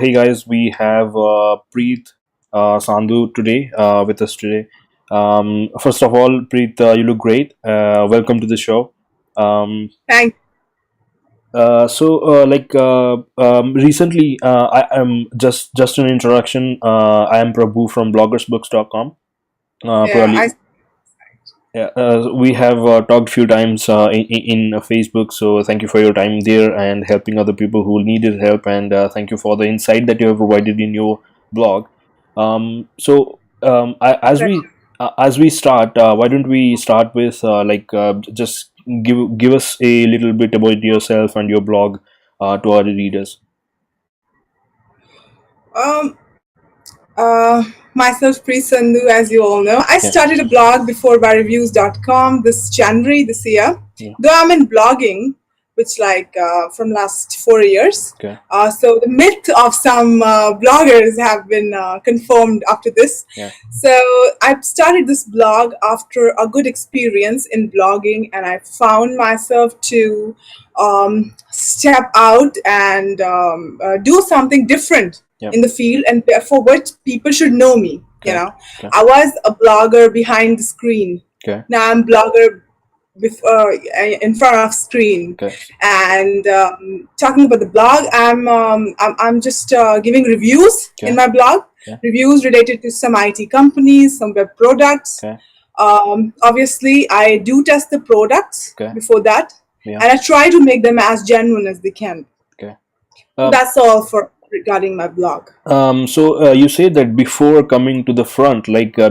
hey guys, we have Preet Sandhu today with us today. First of all, Preet, you look great. Welcome to the show. Um, Thank. Recently, I am just an introduction. I am Prabhu from BloggersBooks.com. Yeah, I. Probably Yeah, we have talked few times in Facebook, so thank you for your time there and helping other people who needed help, and thank you for the insight that you have provided in your blog. Pleasure. As we start, why don't we start with just give us a little bit about yourself and your blog to our readers. Um. Uh. Myself, Preet Sandhu, as you all know, I Yeah, started a blog BeforeBuyReviews.com this January this year. yeah, Though I'm in blogging, which from last 4 years. okay, So the myth of some bloggers have been confirmed after this. yeah, So I started this blog after a good experience in blogging, and I found myself to step out and do something different yeah, in the field, and for which people should know me. okay, okay, I was a blogger behind the screen. okay, Now I'm blogger in front of screen. okay, And talking about the blog, I'm just giving reviews in okay, my blog, okay, reviews related to some IT companies, some web products. okay, Obviously, I do test the products okay, before that, yeah, and I try to make them as genuine as they can. okay. So Um, that's all for regarding my blog. You say that before coming to the front,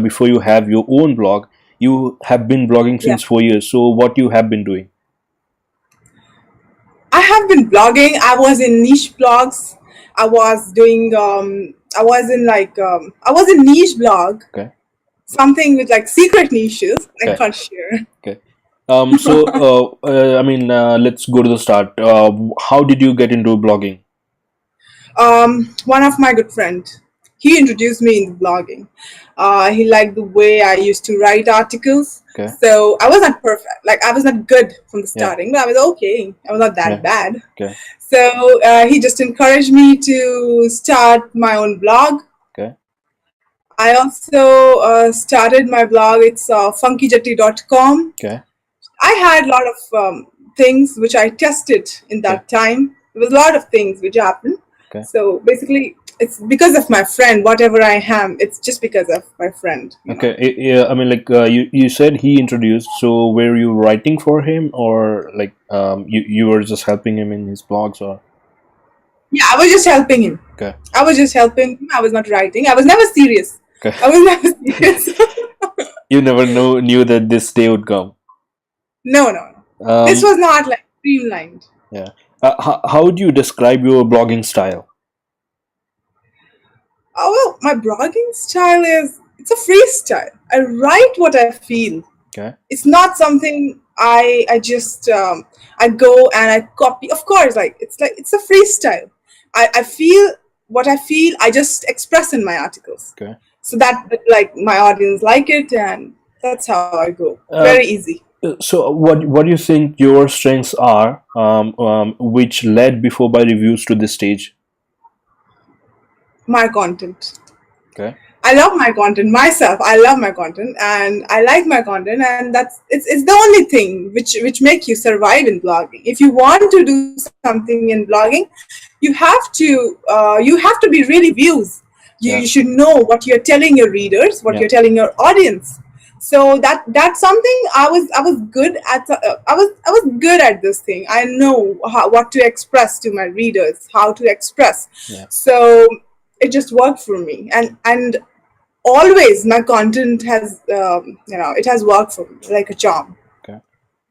before you have your own blog, you have been blogging Yeah, since 4 years. So what you have been doing? I have been blogging. I was in niche blogs. I was doing. I was in niche blog, Okay, something with like secret niches I okay, can't share. okay. Let's go to the start. How did you get into blogging? One of my good friend, he introduced me in the blogging. He liked the way I used to write articles. Okay, So I was not perfect. Like I was not good from the yeah, starting, but I was okay. I was not that yeah, bad. okay, So he just encouraged me to start my own blog. okay, I also started my blog. It's funkyjetty.com. okay, I had a lot of things which I tested in okay, that time. There was a lot of things which happened. okay. So basically, it's because of my friend. Whatever I am, it's just because of my friend. Okay, yeah, you said he introduced, so were you writing for him or you were just helping him in his blogs or Yeah, I was just helping him. okay, I was just helping him. I was not writing. I was never serious. okay. I was never serious. You never knew that this day would come. No, no, no. This Um, was not like streamlined. yeah. How would you describe your blogging style? Oh well, my blogging style is it's a freestyle. I write what I feel. Okay. It's not something I just I go and I copy. Of course, it's a freestyle. I feel what I feel. I just express in my articles, Okay. so that like my audience like it, and that's how I go. Uh, Very easy. so what do you think your strengths are, which led Before by Reviews to this stage? My content. Okay. I love my content myself. I love my content and I like my content, and it's the only thing which make you survive in blogging. If you want to do something in blogging, you have to be really views. Yeah. You should know what you're telling your readers, what Yeah. you're telling your audience. So that's something I was good at. I was good at this thing. I know what to express to my readers, how to express. Yeah. So it just worked for me, and always my content has it has worked for me like a charm. Okay.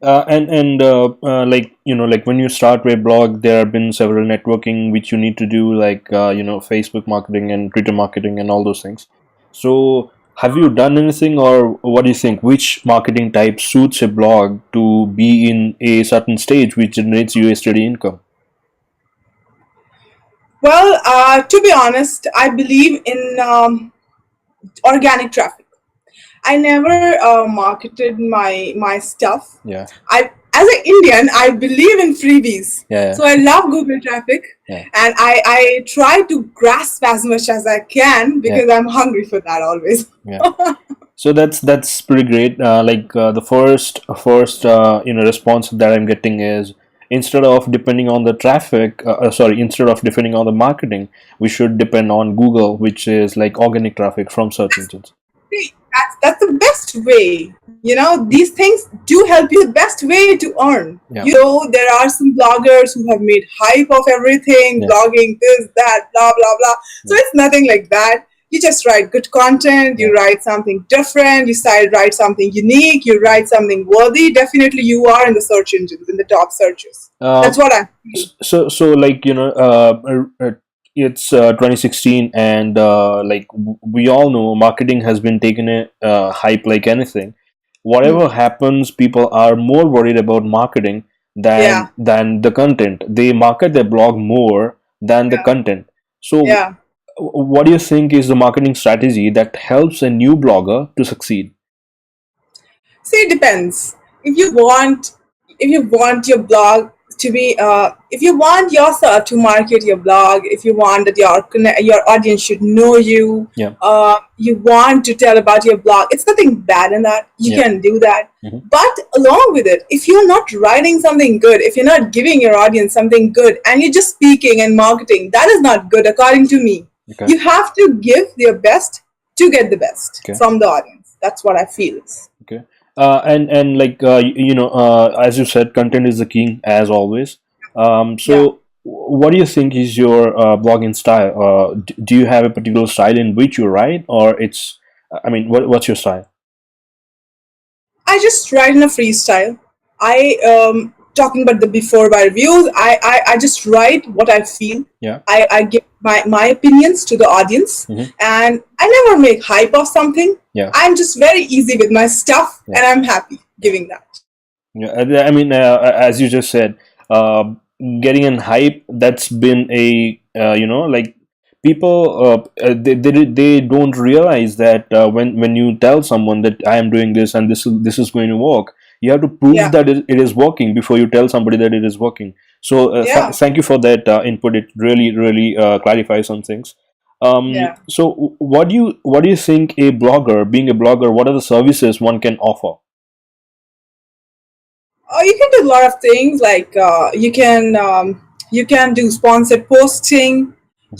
Like when you start a blog, there have been several networking which you need to do, Facebook marketing and Twitter marketing and all those things. So, have you done anything, or what do you think? Which marketing type suits a blog to be in a certain stage which generates you a steady income? Well, to be honest, I believe in organic traffic. I never marketed my stuff. Yeah. I as an Indian, I believe in freebies. Yeah, So I love Google traffic, yeah, and I try to grasp as much as I can yeah, because I'm hungry for that always. yeah. So that's pretty great. The first response that I'm getting is, instead of depending on the traffic, instead of depending on the marketing, we should depend on Google, which is like organic traffic from search engines. See, that's the best way. These things do help you. The best way to earn. Yeah, There are some bloggers who have made hype of everything, yeah, blogging this, that, blah, blah, blah. So yeah, it's nothing like that. You just write good content, yeah. you write something different, write something unique, you write something worthy. Definitely you are in the search engines, in the top searches. Uh, That's what I feel. so it's 2016, and we all know marketing has been taken a hype like anything. Hmm. Whatever happens, people are more worried about marketing Yeah, than the content. They market their blog more than the yeah, content. So yeah. what do you think is the marketing strategy that helps a new blogger to succeed? See, it depends. If you want, if you want your blog to be, if you want yourself to market your blog, if you want that your audience should know you, Yeah, you want to tell about your blog. It's nothing bad in that. You yeah, can do that. hmm, But along with it, if you're not writing something good, if you're not giving your audience something good, and you're just speaking and marketing, that is not good, according to me. okay, You have to give your best to get the best okay. from the audience. That's what I feel. Okay. And as you said, content is the king as always. Yeah. What do you think is your blogging style? Do you have a particular style in which you write, or I mean, what's your style? I just write in a freestyle. I talking about the before by reviews. I just write what I feel. Yeah. I give my opinions to the audience, Hmm. and I never make hype of something. Yeah. I'm just very easy with my stuff, Yeah. and I'm happy giving that. Yeah, I mean, as you just said, uh, getting an hype, that's been a like people they don't realize that when you tell someone that I am doing this and this is going to work, you have to prove Yeah, that it is working before you tell somebody that it is working. So yeah, thank you for that input. It really clarifies some things. yeah. So what do you think a blogger, being a blogger, what are the services one can offer? You can do a lot of things like you can do sponsored posting. Mhm.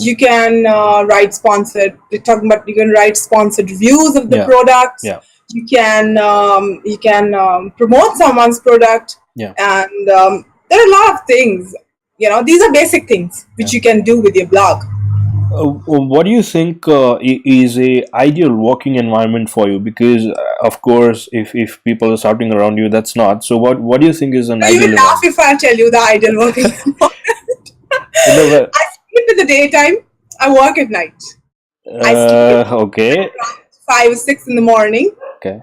You can write sponsored. We're talking about you can write sponsored reviews of the Yeah, products. yeah, You can promote someone's product, yeah. and there are a lot of things. These are basic things Yeah. which you can do with your blog. What do you think is a ideal working environment for you? Because of course, if people are shouting around you, that's not. So what do you think is an So you ideal will laugh environment? if I tell you the ideal working environment. No, I sleep in the daytime. I work at night. I sleep okay, 5 6 in the morning. okay,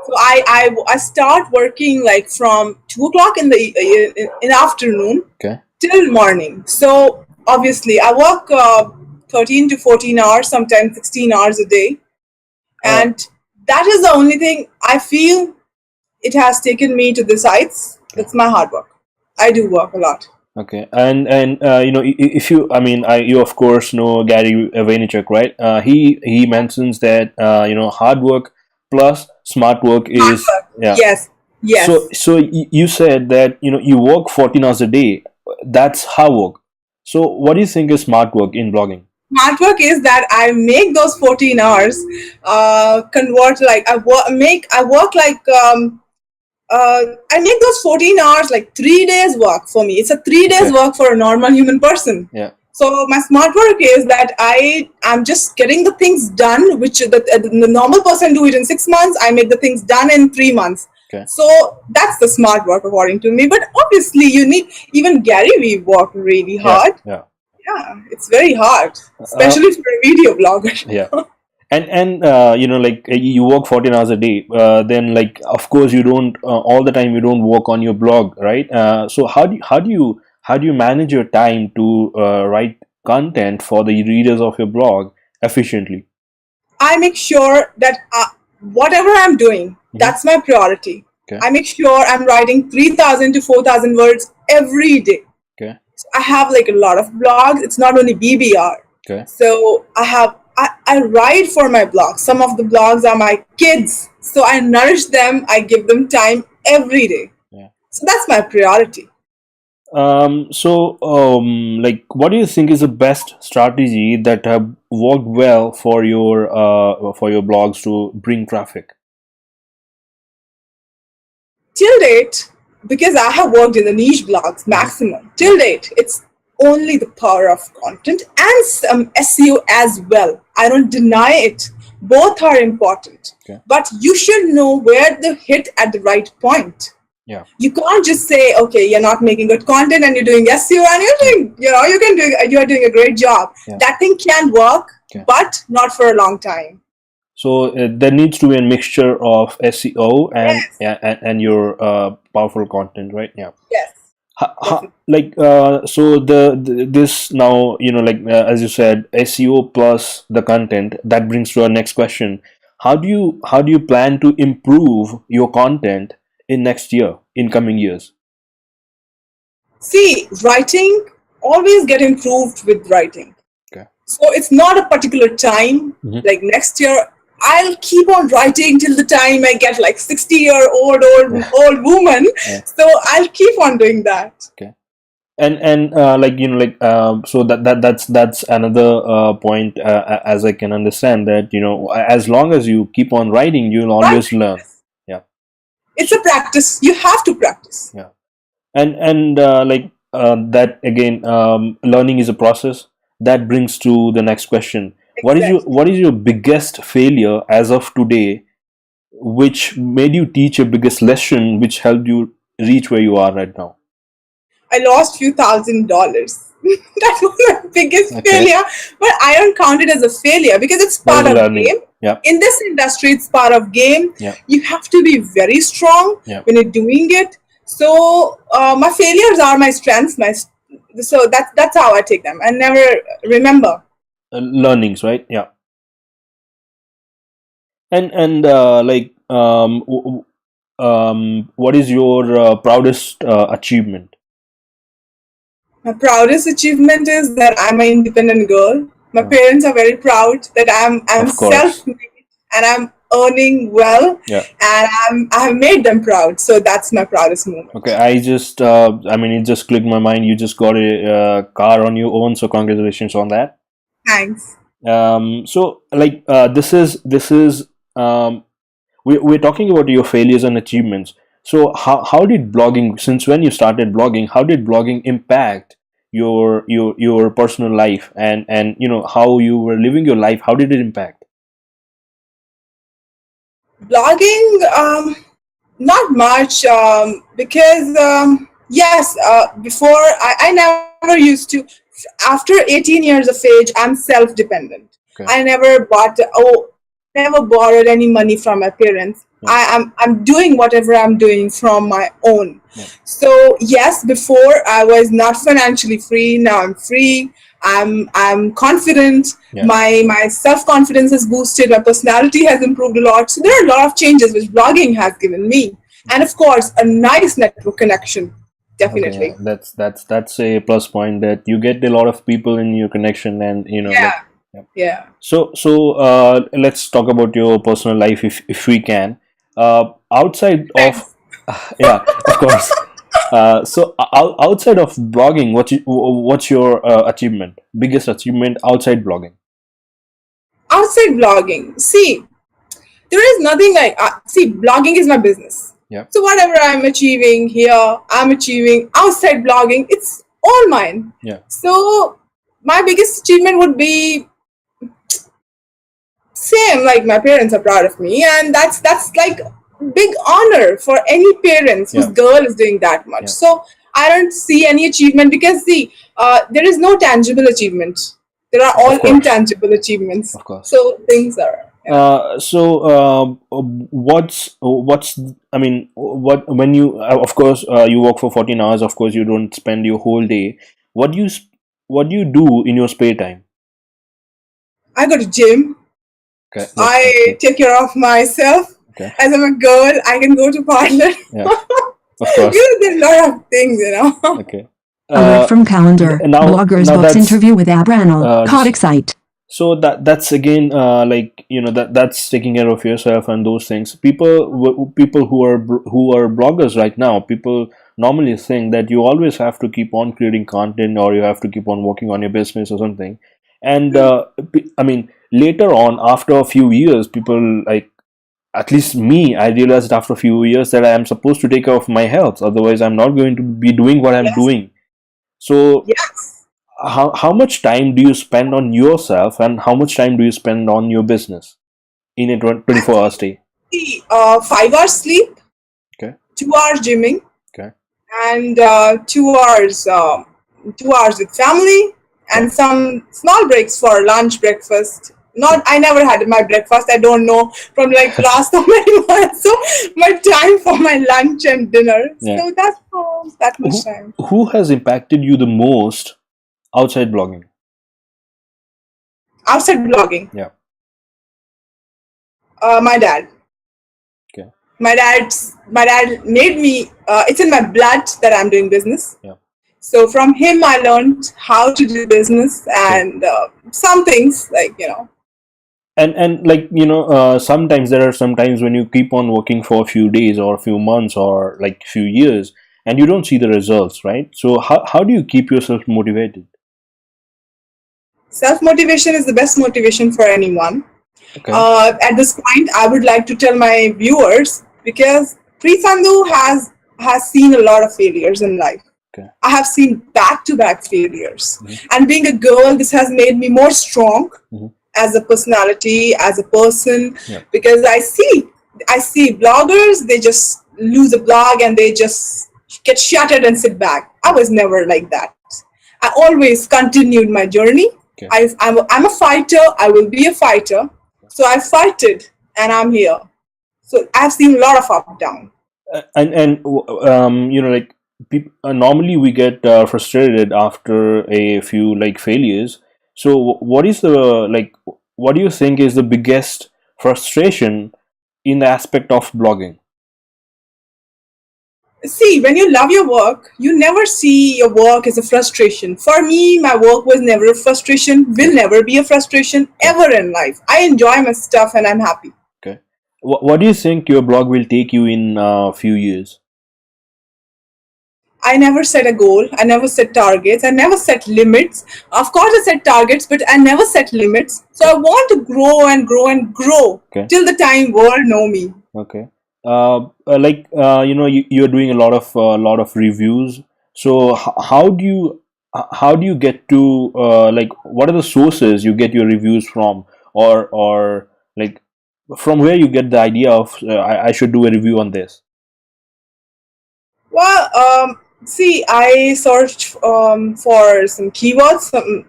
So I start working like from 2 o'clock in the afternoon okay. till morning. So obviously I work 13 to 14 hours, sometimes 16 hours a day, Uh, and that is the only thing I feel it has taken me to this heights. okay. That's my hard work. I do work a lot. Okay, and if you, I mean, you of course know Gary Vaynerchuk, right? He mentions that hard work plus smart work Hard is, work. yeah. Yes. So Yes. you said that you work 14 hours a day. That's hard work. So what do you think is smart work in blogging? Smart work is that I make those 14 hours convert like I work like I make those 14 hours like 3 days work for me. It's a 3 days Okay. work for a normal human person. Yeah. So my smart work is that I am just getting the things done, which the normal person do it in 6 months. I make the things done in 3 months. Okay. So that's the smart work according to me. But obviously, you need even Gary. We work really Yeah. hard. Yeah. Yeah, it's very hard, Uh, especially for a video blogger. yeah. And you work 14 hours a day. Then like of course you don't all the time you don't work on your blog, right? So how do you manage your time to write content for the readers of your blog efficiently? I make sure that whatever I'm doing, Hmm. that's my priority. Okay. I make sure I'm writing 3,000 to 4,000 words every day. Okay. So I have like a lot of blogs. It's not only BBR. Okay. So I write for my blog. Some of the blogs are my kids. So I nourish them. I give them time every day. Yeah. So that's my priority. Like, what do you think is the best strategy that have worked well for your blogs to bring traffic? Till date, because I have worked in the niche blogs maximum, till date, it's only the power of content and some SEO as well. I don't deny it. Both are important. Okay. But you should know where to hit at the right point. Yeah. You can't just say, okay, you're not making good content and you're doing SEO and you're doing, you're doing a great job. Yeah. That thing can work, Okay. but not for a long time. So there needs to be a mixture of SEO Yes. and your powerful content, right? Yeah. Yes. Like so this now, like as you said, SEO plus the content, that brings to our next question. How do you plan to improve your content in next year, in coming years? See, writing always get improved with writing. Okay. So it's not a particular time. Like next year, I'll keep on writing till the time I get like 60-year-old old woman. Yeah. So I'll keep on doing that. Okay. And so that's another point, as I can understand, that as long as you keep on writing, you'll always learn. Yeah. It's a practice. You have to practice. Yeah. And that again, learning is a process. That brings to the next question. Exactly. What is your biggest failure as of today, which made you teach your biggest lesson, which helped you reach where you are right now? I lost few $1,000. That was my biggest failure, but I don't count it as a failure because it's part of learning. game. Yeah. In this industry, it's part of game. Yeah. You have to be very strong when you're doing it. So my failures are my strengths. So that's how I take them. I never remember learnings, right? Yeah. And what is your proudest achievement? My proudest achievement is that I'm an independent girl. My parents are very proud that I'm self-made and I'm earning well. Yeah. And I have made them proud. So that's my proudest moment. Okay, it just clicked my mind. You just got a car on your own, so congratulations on that. Thanks. So this is we're talking about your failures and achievements. So how did blogging, since when you started blogging, how did blogging impact your personal life, and how you were living your life? How did it impact? Blogging, not much, because yes, before I never used to. After 18 years of age, I'm self-dependent. Okay. I never never borrowed any money from my parents. I'm doing whatever I'm doing from my own. So yes, before I was not financially free. Now I'm free. I'm confident. My self-confidence has boosted. My personality has improved a lot. So there are a lot of changes which blogging has given me, and of course, a nice network connection. Definitely. Okay, that's a plus point, that you get a lot of people in your connection, and Yeah. So let's talk about your personal life, if we can. Outside of yeah, of course. So outside of blogging, what's your achievement, biggest achievement outside blogging? Outside blogging, see, there is nothing like see, blogging is my business. Yeah. So whatever I'm achieving here, I'm achieving outside blogging. It's all mine. Yeah. So my biggest achievement would be same, like my parents are proud of me, and that's like big honor for any parents whose girl is doing that much. So I don't see any achievement, because see, there is no tangible achievement. There are all intangible achievements. Of course. So things are. What's I mean, what when you of course you work for 14 hours. Of course, you don't spend your whole day. What do you do in your spare time? I go to gym. Okay. I take care of myself. Okay. As I'm a girl, I can go to parlor. Yeah. Of course. There are a lot of things, Okay. Alert from calendar. Bloggers Books that's interview with Abranal. Caught excite. so that's again like that's taking care of yourself and those things. People who are bloggers right now, people normally think that you always have to keep on creating content or you have to keep on working on your business or something. And I mean, later on, after a few years, people like, at least me, I realized after a few years that I am supposed to take care of my health. Otherwise, I'm not going to be doing what I'm Yes. doing. So Yes. how much time do you spend on yourself and how much time do you spend on your business in a 24 hours day? 5 hours sleep, Okay. 2 hours gymming, Okay. and 2 hours with family, and some small breaks for lunch, breakfast. I never had my breakfast. I don't know from like last so many months. So my time for my lunch and dinner. Yeah. So that's that much time. Who has impacted you the most outside blogging? Outside blogging, Yeah. my dad. Okay. My dad made me. It's in my blood that I'm doing business. Yeah. So from him, I learned how to do business and some things like And like sometimes there are some times when you keep on working for a few days or a few months or like few years and you don't see the results, right? So how do you keep yourself motivated? Self-motivation is the best motivation for anyone. Okay. At this point, I would like to tell my viewers, because Preet Sandhu has seen a lot of failures in life. Okay. I have seen back-to-back failures. Mm-hmm. And being a girl, this has made me more strong as a personality, as a person, because I see bloggers, they just lose a blog and they just get shuttered and sit back. I was never like that. I always continued my journey. Okay. I'm a fighter. I will be a fighter. So I fighted and I'm here. So I've seen a lot of up down. And like normally we get frustrated after a few like failures. So what is what do you think is the biggest frustration in the aspect of blogging? See, when you love your work, you never see your work as a frustration. For me, my work was never a frustration, will never be a frustration ever in life. I enjoy my stuff and I'm happy. Okay. What do you think your blog will take you in a few years? I never set a goal. I never set targets. I never set limits. Of course, I set targets, but I never set limits. So I want to grow and grow and grow till the time world know me. Okay. You're doing a lot of reviews. So how do you get to what are the sources you get your reviews from, or like from where you get the idea of I should do a review on this? Well, see, I searched for some keywords. Some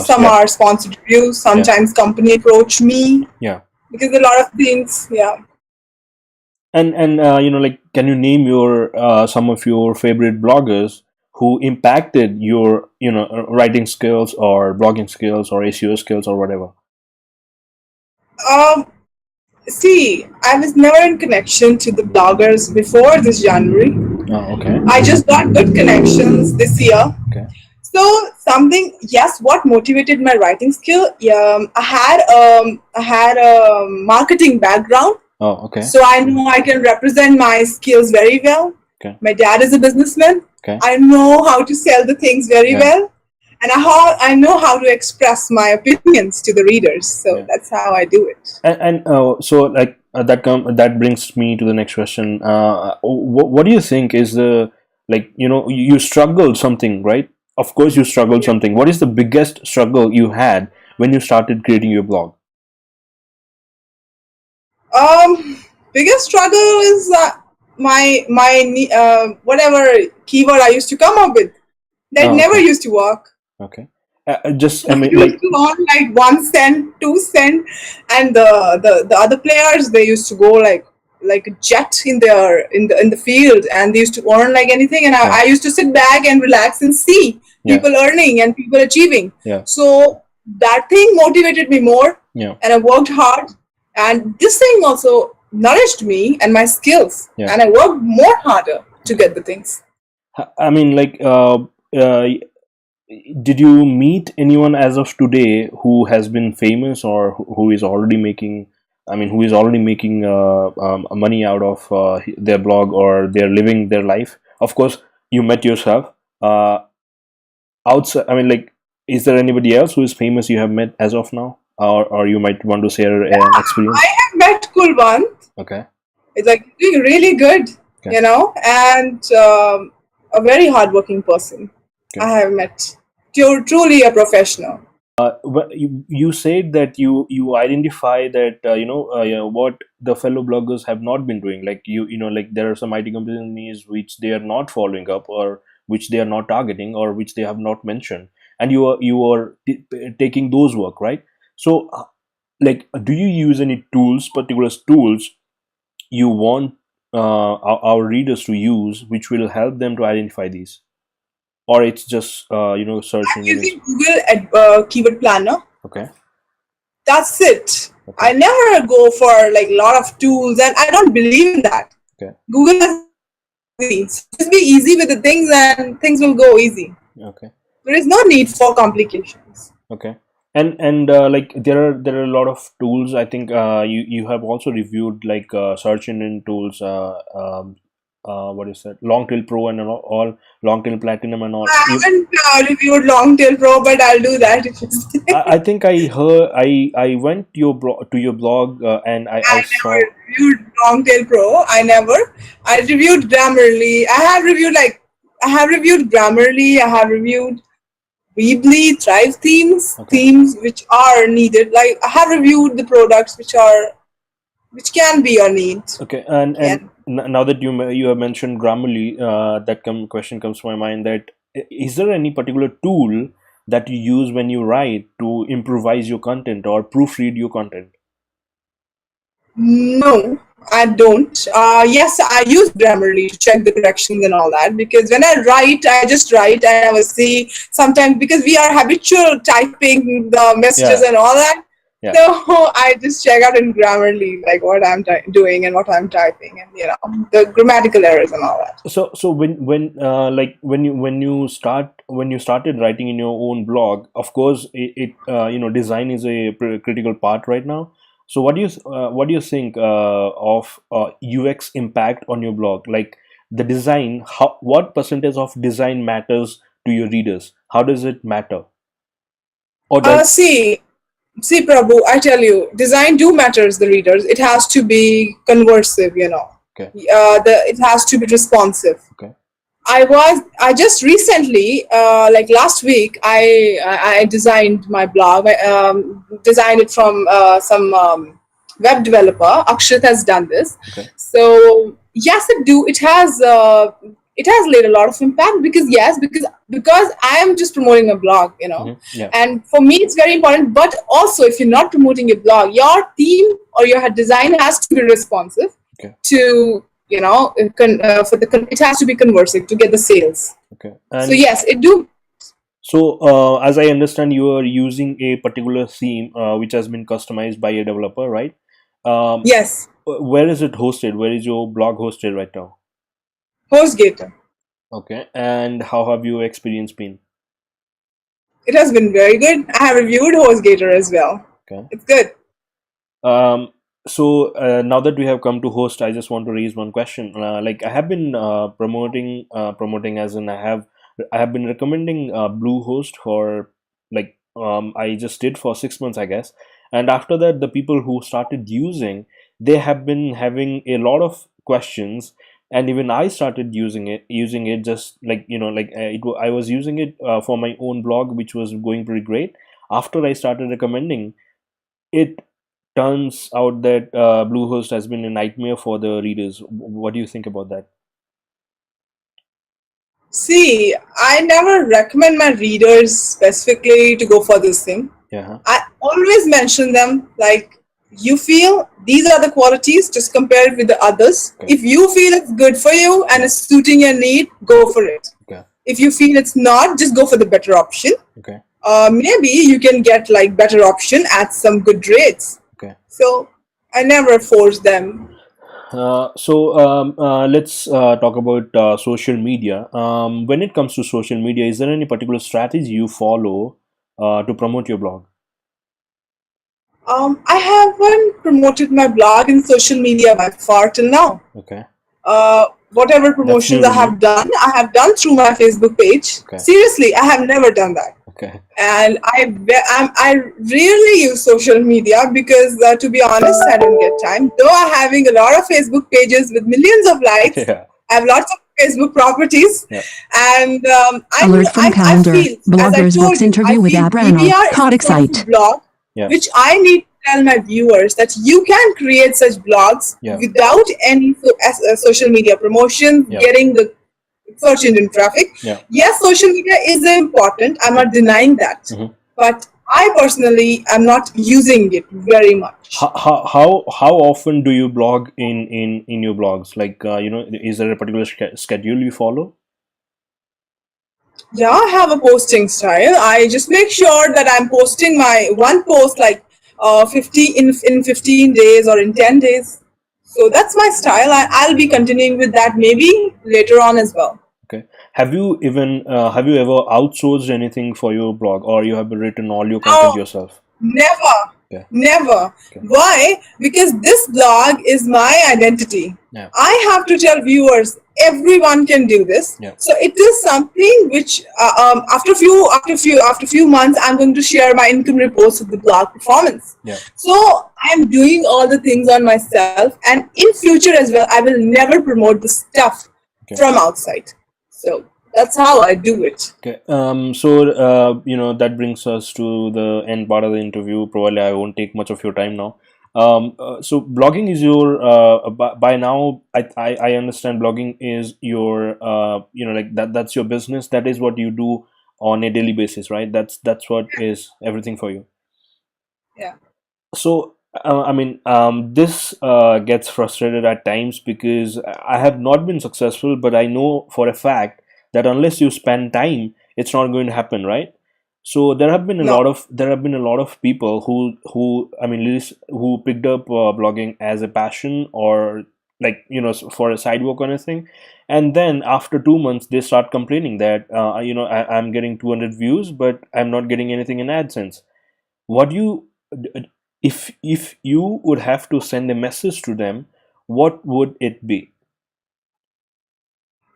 some are sponsored reviews. Sometimes company approach me. Yeah. Because a lot of things. Yeah. And can you name your some of your favorite bloggers who impacted your writing skills or blogging skills or SEO skills or whatever? See, I was never in connection to the bloggers before this January. Oh, okay. I just got good connections this year. Okay. So what motivated my writing skill? I had a marketing background. Oh, okay. So I know I can represent my skills very well. Okay. My dad is a businessman. Okay. I know how to sell the things very well. And I know how to express my opinions to the readers. So that's how I do it. So that brings me to the next question. What do you think is the you struggled something, right? Of course you struggled something. What is the biggest struggle you had when you started creating your blog? Biggest struggle is my whatever keyword I used to come up with that never used to work. Okay. Used to earn like 1 cent, 2 cent, and the other players, they used to go like a jet in the field, and they used to earn like anything, and I used to sit back and relax and see people earning and people achieving. So that thing motivated me more, and I worked hard. And this thing also nourished me and my skills, Yeah. and I worked more harder to get the things. I mean, like, did you meet anyone as of today who has been famous or who is already making? I mean, who is already making money out of their blog, or they're living their life? Of course, you met yourself. Outside, I mean, like, is there anybody else who is famous you have met as of now, or you might want to share an experience? I have met Kulban. Okay. It's like doing really good, Okay. you know, and a very hardworking person. Okay. I have met. Truly a professional. You said that you identify that what the fellow bloggers have not been doing, like like there are some IT companies which they are not following up, or which they are not targeting, or which they have not mentioned, and you are taking those work, right? So like, do you use any particular tools you want our readers to use, which will help them to identify these, or it's just search I'm engine is using Google Keyword Planner. okay? That's it. Okay. I never go for like a lot of tools, and I don't believe in that. Okay. Google is easy. So just be easy with the things, and things will go easy. Okay. There is no need for complications. Okay. And like there are a lot of tools. I think you have also reviewed like search engine tools. What is that? Longtail Pro and all Longtail Platinum and all. I haven't reviewed Longtail Pro, but I'll do that. I think I heard I went to your blog and I saw. Never reviewed Longtail Pro. I reviewed Grammarly. I have reviewed Grammarly. I have reviewed Weebly, Thrive themes, Okay. themes which are needed. Like I have reviewed the products which can be your need. Okay, and now that you have mentioned Grammarly, that question comes to my mind, that is there any particular tool that you use when you write to improvise your content or proofread your content? No, I don't. Yes, I use Grammarly to check the corrections and all that, because when I write, I just write and I will see sometimes, because we are habitual typing the messages and all that. Yeah. So I just check out in Grammarly like what I'm doing and what I'm typing, and the grammatical errors and all that. So when you started writing in your own blog, of course design is a critical part right now. So what do you think of UX impact on your blog? Like the design, what percentage of design matters to your readers? How does it matter? Or does See, Prabhu, I tell you, design do matters the readers. It has to be conversive, Okay. It has to be responsive. Okay. I just recently, like last week, I designed my blog. I designed it from some web developer. Akshit has done this. Okay. So yes, it has laid a lot of impact, because I am just promoting a blog, Mm-hmm. Yeah. and for me it's very important. But also, if you're not promoting a blog, your theme or your design has to be responsive. Okay. To it has to be conversive to get the sales. Okay. So yes, it do. So as I understand, you are using a particular theme which has been customized by a developer, right? Yes. Where is it hosted? Where is your blog hosted right now? HostGator. Okay. And how have your experience been? It has been very good. I have reviewed HostGator as well. Okay. It's good. So now that we have come to host, I just want to raise one question. Like I have been promoting as in I have been recommending Bluehost for like I just did for 6 months, I guess. And after that, the people who started using, they have been having a lot of questions, and even I started using it just like I was using it for my own blog, which was going pretty great. After I started recommending it, turns out that Bluehost has been a nightmare for the readers. What do you think about that? See, I never recommend my readers specifically to go for this thing. Yeah. I always mention them like, you feel these are the qualities, just compare it with the others. Okay. If you feel it's good for you and it's suiting your need, go for it. Okay. If you feel it's not, just go for the better option. Okay. Maybe you can get like better option at some good rates. Okay. So I never force them. Let's talk about social media. When it comes to social media, is there any particular strategy you follow to promote your blog? I haven't promoted my blog in social media by far till now. Okay. Whatever promotions I have done through my Facebook page. Okay. Seriously, I have never done that. Okay. And I rarely use social media because, to be honest, I don't get time. Though I'm having a lot of Facebook pages with millions of likes, Yeah. I have lots of Facebook properties, yeah. and Alert from calendar. I feel, BloggersBooks interview with Abrano. BBR is a blog, which I need to tell my viewers that you can create such blogs without any social media promotion, getting the search engine traffic. Yes, social media is important. I'm not denying that. But I personally am not using it very much. How often do you blog in your blogs? Like, is there a particular schedule you follow? Yeah, I have a posting style. I just make sure that I'm posting my one post like 15 days or in 10 days. So that's my style. I'll be continuing with that maybe later on as well. Okay. Have you ever outsourced anything for your blog, or you have written all your content yourself? Never. Okay. Never. Okay. Why? Because this blog is my identity. Yeah. I have to tell viewers everyone can do this. Yeah. So it is something which after few months I'm going to share my income reports with the blog performance. Yeah. So I'm doing all the things on myself, and in future as well I will never promote the stuff from outside. So that's how I do it. Okay. That brings us to the end part of the interview. Probably I won't take much of your time now. So blogging is your by now I understand blogging is your that's your business. That is what you do on a daily basis, right? That's what is everything for you. Yeah. So this gets frustrated at times because I have not been successful, but I know for a fact that unless you spend time, it's not going to happen, right? So there have been a lot of people who picked up blogging as a passion, or for a side work or anything, and then after 2 months they start complaining that I'm getting 200 views but I'm not getting anything in AdSense. What do you if you would have to send a message to them, what would it be?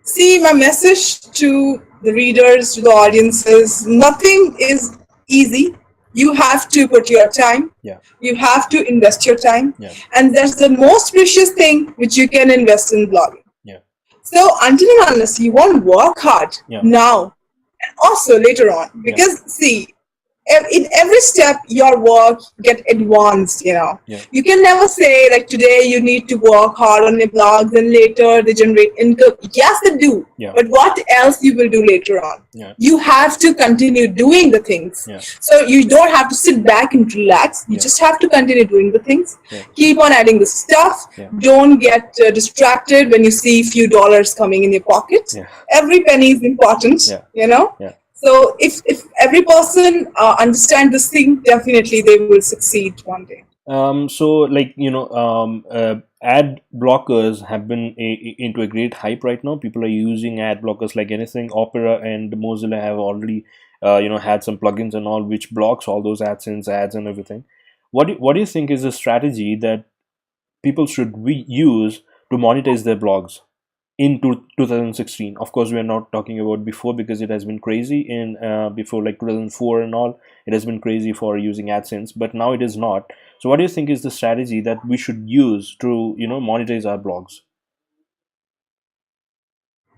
See, my message to the readers, to the audiences, nothing is easy. You have to put your time. Yeah. You have to invest your time. Yeah. And that's the most precious thing which you can invest in blogging. Yeah. So until and unless you want to work hard now and also later on, because see, in every step your work get advanced. You can never say like today you need to work hard on your blogs and later they generate income. Yes, they do, but what else you will do later on? You have to continue doing the things. So you don't have to sit back and relax. You just have to continue doing the things. Keep on adding the stuff. Don't get distracted when you see few dollars coming in your pocket. Every penny is important. So if every person understands this thing, definitely they will succeed one day. Ad blockers have been into a great hype right now. People are using ad blockers like anything. Opera and Mozilla have already had some plugins and all which blocks all those AdSense ads and everything. What do you think is a strategy that people should use to monetize their blogs in 2016? Of course, we are not talking about before because it has been crazy in before, like 2004 and all. It has been crazy for using AdSense, but now it is not. So what do you think is the strategy that we should use to monetize our blogs?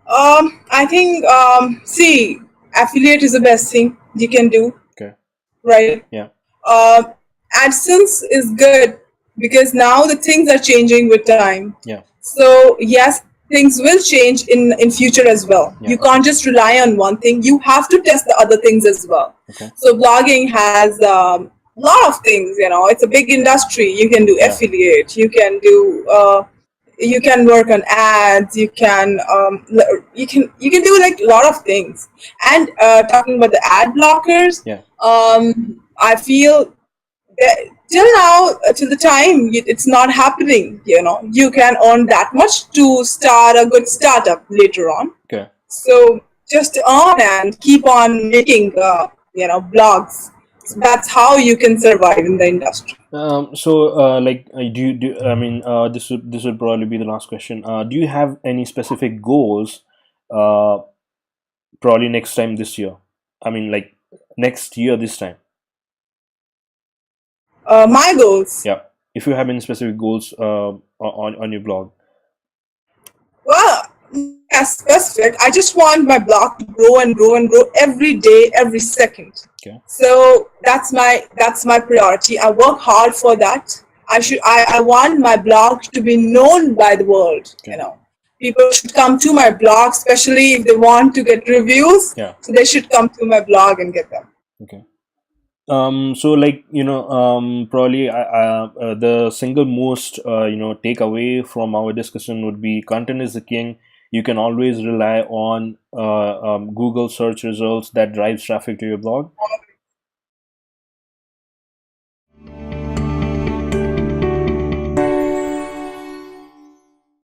I think see, affiliate is the best thing you can do. Okay. Right. Yeah. AdSense is good because now the things are changing with time. Yeah. So yes, things will change in future as well. You can't just rely on one thing. You have to test the other things as well. Okay. So blogging has a lot of things. It's a big industry. You can do affiliate. You can do. You can work on ads. You can do like a lot of things. And talking about the ad blockers, I feel that till now, till the time it's not happening, you can earn that much to start a good startup later on. Okay. So just earn and keep on making, blogs. So that's how you can survive in the industry. Do you do? I mean, this would probably be the last question. Do you have any specific goals? Uh, Probably next time this year. I mean, like next year this time. My goals. Yeah. If you have any specific goals on your blog. Well, as specific, I just want my blog to grow and grow and grow every day, every second. Okay. So that's my priority. I work hard for that. I want my blog to be known by the world. Okay. People should come to my blog, especially if they want to get reviews. Yeah. So they should come to my blog and get them. Okay. So probably the single most takeaway from our discussion would be content is the king. You can always rely on Google search results that drives traffic to your blog.